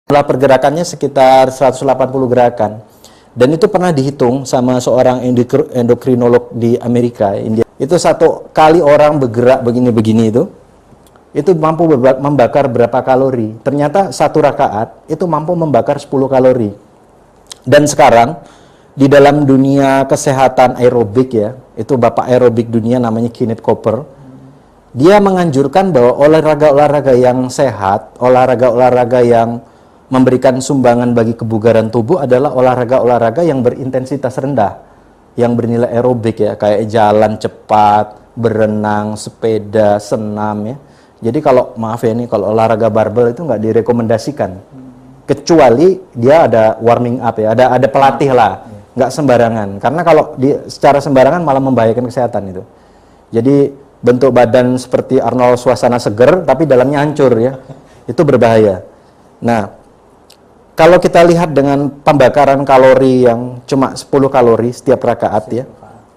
Jumlah pergerakannya sekitar 180 gerakan. Dan itu pernah dihitung sama seorang endokrinolog di Amerika, India. Itu satu kali orang bergerak begini-begini itu mampu membakar berapa kalori. Ternyata satu rakaat itu mampu membakar 10 kalori. Dan sekarang di dalam dunia kesehatan aerobik ya, itu bapak aerobik dunia namanya Kenneth Cooper. Dia menganjurkan bahwa olahraga-olahraga yang sehat, olahraga-olahraga yang memberikan sumbangan bagi kebugaran tubuh adalah olahraga-olahraga yang berintensitas rendah, yang bernilai aerobik ya, kayak jalan cepat, berenang, sepeda, senam ya. Jadi kalau maaf ya ini kalau olahraga barbel itu nggak direkomendasikan, kecuali dia ada warming up ya, ada pelatih lah, nggak sembarangan. Karena kalau secara sembarangan malah membahayakan kesehatan itu. Jadi bentuk badan seperti Arnold Schwarzenegger tapi dalamnya hancur ya, itu berbahaya. Nah, kalau kita lihat dengan pembakaran kalori yang cuma 10 kalori setiap rakaat ya,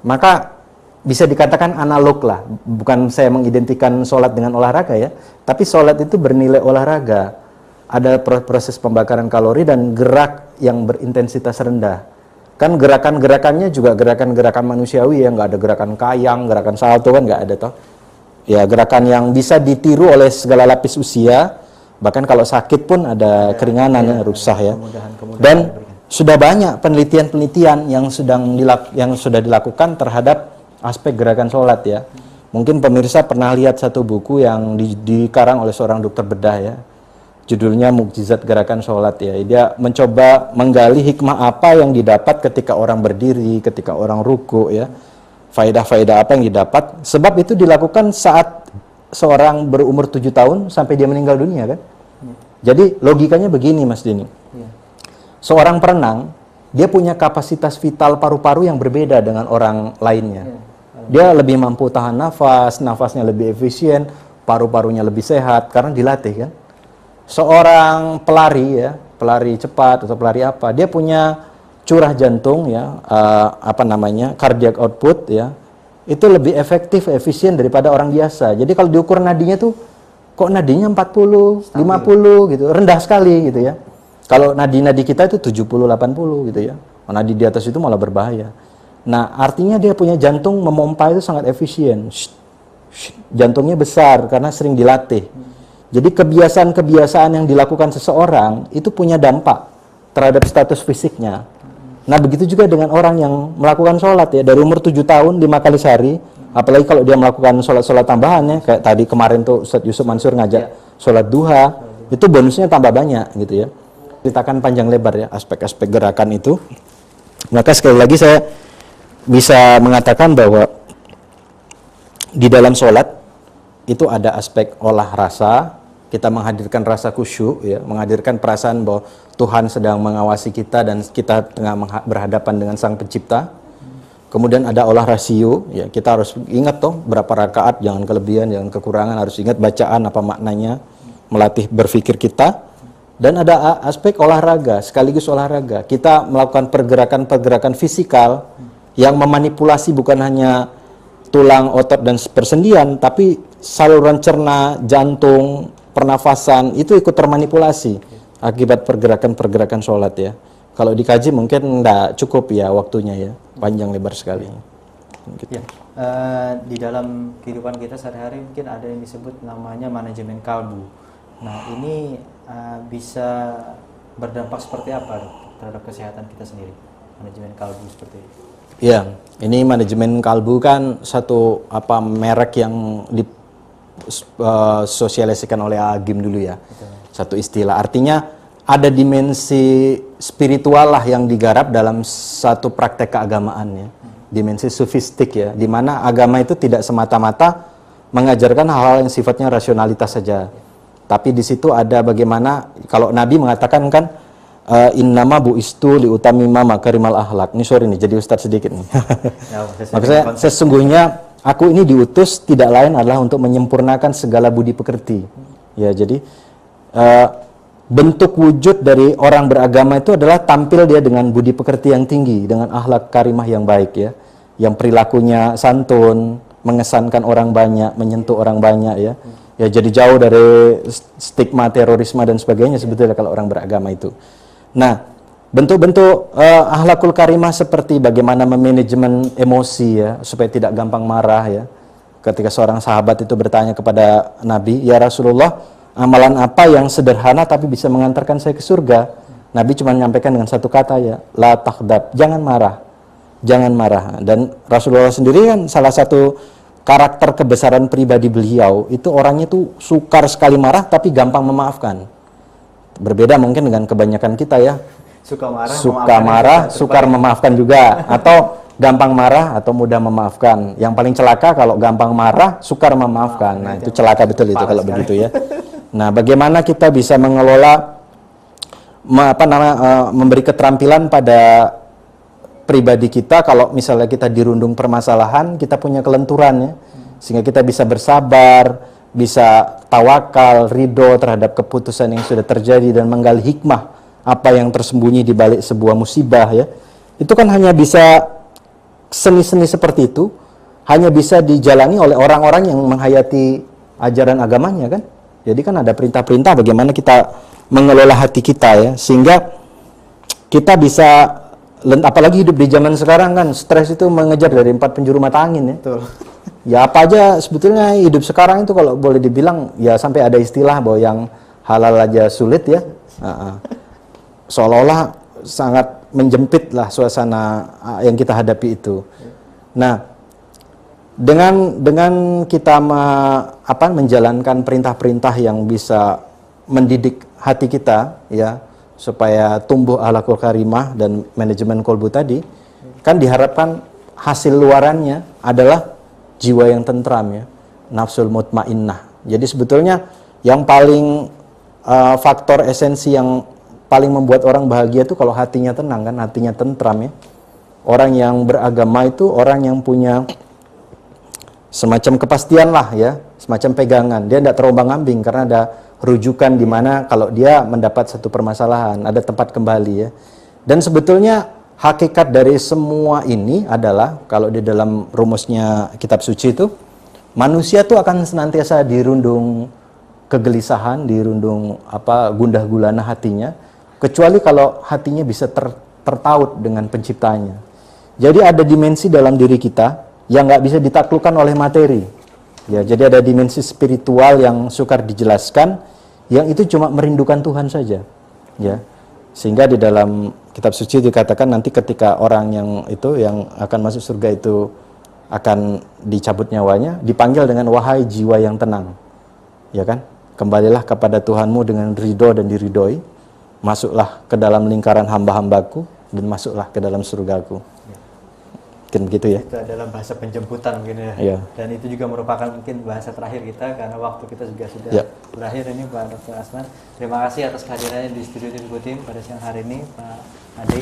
maka bisa dikatakan analog lah. Bukan saya mengidentikan sholat dengan olahraga ya, tapi sholat itu bernilai olahraga. Ada proses pembakaran kalori dan gerak yang berintensitas rendah. Kan gerakan-gerakannya juga gerakan-gerakan manusiawi ya, nggak ada gerakan kayang, gerakan salto kan nggak ada toh. Ya gerakan yang bisa ditiru oleh segala lapis usia. Bahkan kalau sakit pun ada keringanan ya, ruksah ya. Dan sudah banyak penelitian-penelitian yang sudah dilakukan terhadap aspek gerakan sholat ya. Mungkin pemirsa pernah lihat satu buku yang dikarang oleh seorang dokter bedah ya. Judulnya Mukjizat Gerakan Sholat ya. Dia mencoba menggali hikmah apa yang didapat ketika orang berdiri, ketika orang ruku ya. Faedah-faedah apa yang didapat. Sebab itu dilakukan saat seorang berumur 7 tahun sampai dia meninggal dunia kan. Jadi logikanya begini Mas Dini. Seorang perenang, dia punya kapasitas vital paru-paru yang berbeda dengan orang lainnya. Dia lebih mampu tahan nafas, nafasnya lebih efisien, paru-parunya lebih sehat karena dilatih kan. Seorang pelari ya, pelari cepat atau pelari apa, dia punya curah jantung ya, cardiac output ya, itu lebih efektif, efisien daripada orang biasa. Jadi kalau diukur nadinya tuh, kok nadinya 40, 50 gitu, rendah sekali gitu ya. Kalau nadi-nadi kita itu 70, 80 gitu ya. Nadi di atas itu malah berbahaya. Nah, artinya dia punya jantung memompa itu sangat efisien. Jantungnya besar karena sering dilatih. Jadi kebiasaan-kebiasaan yang dilakukan seseorang itu punya dampak terhadap status fisiknya. Nah, begitu juga dengan orang yang melakukan sholat ya, dari umur 7 tahun 5 kali sehari, apalagi kalau dia melakukan sholat-sholat tambahan ya, kayak tadi kemarin tuh Ustaz Yusuf Mansur ngajak sholat duha, itu bonusnya tambah banyak gitu ya. Ceritakan panjang lebar ya aspek-aspek gerakan itu. Maka sekali lagi saya bisa mengatakan bahwa di dalam sholat itu ada aspek olah rasa, kita menghadirkan rasa khusyuk ya, menghadirkan perasaan bahwa Tuhan sedang mengawasi kita dan kita tengah berhadapan dengan Sang Pencipta. Kemudian ada olah rasio ya, kita harus ingat toh berapa rakaat, jangan kelebihan, jangan kekurangan, harus ingat bacaan apa maknanya, melatih berpikir kita. Dan ada aspek olahraga, sekaligus olahraga. Kita melakukan pergerakan-pergerakan fisikal yang memanipulasi bukan hanya tulang, otot, dan persendian, tapi saluran cerna, jantung, pernafasan, itu ikut termanipulasi akibat pergerakan-pergerakan sholat ya. Kalau dikaji mungkin nggak cukup ya waktunya ya, panjang lebar sekali. Gitu. Ya, di dalam kehidupan kita sehari-hari mungkin ada yang disebut namanya manajemen kalbu. Nah ini bisa berdampak seperti apa terhadap kesehatan kita sendiri, manajemen kalbu seperti ini? Ya, ini manajemen kalbu kan satu merek yang disosialisasikan oleh Agim dulu ya. Betul. Satu istilah, artinya ada dimensi spiritual lah yang digarap dalam satu praktek keagamaan ya. Dimensi sofistik ya, di mana agama itu tidak semata-mata mengajarkan hal-hal yang sifatnya rasionalitas saja. Tapi di situ ada bagaimana, kalau Nabi mengatakan kan, innama bu'istu liutamima makarimal akhlak. Ini sorry nih, jadi ustadz sedikit nih. Maksudnya sesungguhnya aku ini diutus tidak lain adalah untuk menyempurnakan segala budi pekerti. Ya, jadi bentuk wujud dari orang beragama itu adalah tampil dia dengan budi pekerti yang tinggi, dengan akhlak karimah yang baik ya, yang perilakunya santun, mengesankan orang banyak, menyentuh orang banyak ya. Ya jadi jauh dari stigma terorisme dan sebagainya sebetulnya kalau orang beragama itu. Nah, bentuk-bentuk akhlakul karimah seperti bagaimana memanajemen emosi ya supaya tidak gampang marah ya. Ketika seorang sahabat itu bertanya kepada Nabi, "Ya Rasulullah, amalan apa yang sederhana tapi bisa mengantarkan saya ke surga?" Nabi cuma menyampaikan dengan satu kata ya, "La takhdab," jangan marah. Jangan marah. Dan Rasulullah sendiri kan salah satu karakter kebesaran pribadi beliau itu orangnya tuh sukar sekali marah tapi gampang memaafkan. Berbeda mungkin dengan kebanyakan kita ya. Suka marah, sukar memaafkan juga, atau gampang marah atau mudah memaafkan. Yang paling celaka kalau gampang marah, sukar memaafkan. Nah, itu celaka betul itu kalau begitu ya. Nah, bagaimana kita bisa mengelola memberi keterampilan pada pribadi kita kalau misalnya kita dirundung permasalahan, kita punya kelenturan ya. Sehingga kita bisa bersabar, bisa tawakal, ridho terhadap keputusan yang sudah terjadi dan menggali hikmah apa yang tersembunyi di balik sebuah musibah ya. Itu kan hanya bisa seni-seni seperti itu hanya bisa dijalani oleh orang-orang yang menghayati ajaran agamanya kan. Jadi kan ada perintah-perintah bagaimana kita mengelola hati kita ya, sehingga kita bisa, apalagi hidup di zaman sekarang kan stres itu mengejar dari 4 penjuru mata angin ya. Betul. Ya apa aja sebetulnya hidup sekarang itu kalau boleh dibilang ya sampai ada istilah bahwa yang halal aja sulit ya. Seolah-olah sangat menjempit lah suasana yang kita hadapi itu. Nah, dengan kita menjalankan perintah-perintah yang bisa mendidik hati kita ya supaya tumbuh akhlakul karimah dan manajemen kolbu tadi, kan diharapkan hasil luarannya adalah jiwa yang tentram ya, nafsul mutmainnah. Jadi sebetulnya yang paling faktor esensi yang paling membuat orang bahagia itu kalau hatinya tenang kan, hatinya tentram ya. Orang yang beragama itu orang yang punya semacam kepastian lah ya, semacam pegangan. Dia tidak terombang-ambing karena ada rujukan di mana kalau dia mendapat satu permasalahan, ada tempat kembali ya. Dan sebetulnya hakikat dari semua ini adalah kalau di dalam rumusnya kitab suci itu, manusia tuh akan senantiasa dirundung kegelisahan, dirundung gundah gulana hatinya, kecuali kalau hatinya bisa tertaut dengan penciptanya. Jadi ada dimensi dalam diri kita yang nggak bisa ditaklukkan oleh materi. Ya, jadi ada dimensi spiritual yang sukar dijelaskan, yang itu cuma merindukan Tuhan saja. Ya. Sehingga di dalam kitab suci dikatakan nanti ketika orang yang akan masuk surga itu akan dicabut nyawanya, dipanggil dengan wahai jiwa yang tenang. Ya kan? Kembalilah kepada Tuhanmu dengan ridho dan diridhoi. Masuklah ke dalam lingkaran hamba-hambaku dan masuklah ke dalam surgaku. Mungkin begitu ya. Itu adalah bahasa penjemputan mungkin ya. Ya. Dan itu juga merupakan mungkin bahasa terakhir kita karena waktu kita juga sudah berakhir ini Pak Dr. Hasman. Terima kasih atas kehadirannya di studio TV Tim pada siang hari ini Pak Ade.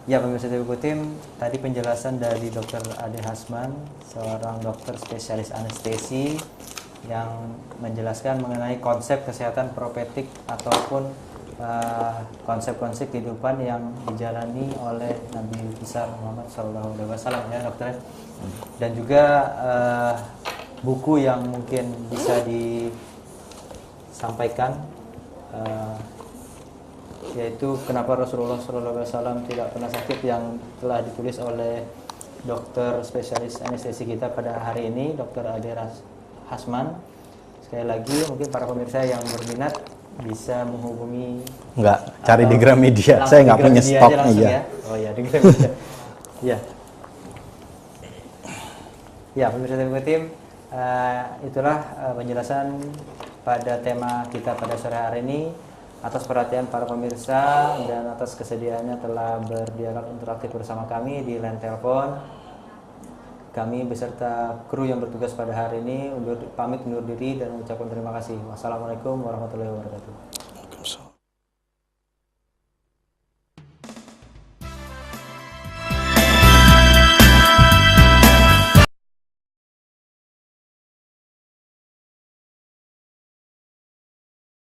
Ya pemirsa TV Tim, tadi penjelasan dari Dr. Ade Hasman, seorang dokter spesialis anestesi yang menjelaskan mengenai konsep kesehatan propetik ataupun konsep-konsep kehidupan yang dijalani oleh Nabi besar Muhammad SAW ya dokter, dan juga buku yang mungkin bisa disampaikan yaitu Kenapa Rasulullah SAW Tidak Pernah Sakit, yang telah ditulis oleh dokter spesialis anestesi kita pada hari ini, Dr. Ade Hasman. Sekali lagi mungkin para pemirsa yang berminat bisa menghubungi, cari di Gramedia. Saya nggak punya stoknya ya. Oh ya, di Gramedia. Ya. Ya, pemirsa TV Tim, itulah penjelasan pada tema kita pada sore hari ini. Atas perhatian para pemirsa dan atas kesediaannya telah berdialog interaktif bersama kami di line telepon. Kami beserta kru yang bertugas pada hari ini pamit undur diri dan mengucapkan terima kasih. Wassalamualaikum warahmatullahi wabarakatuh.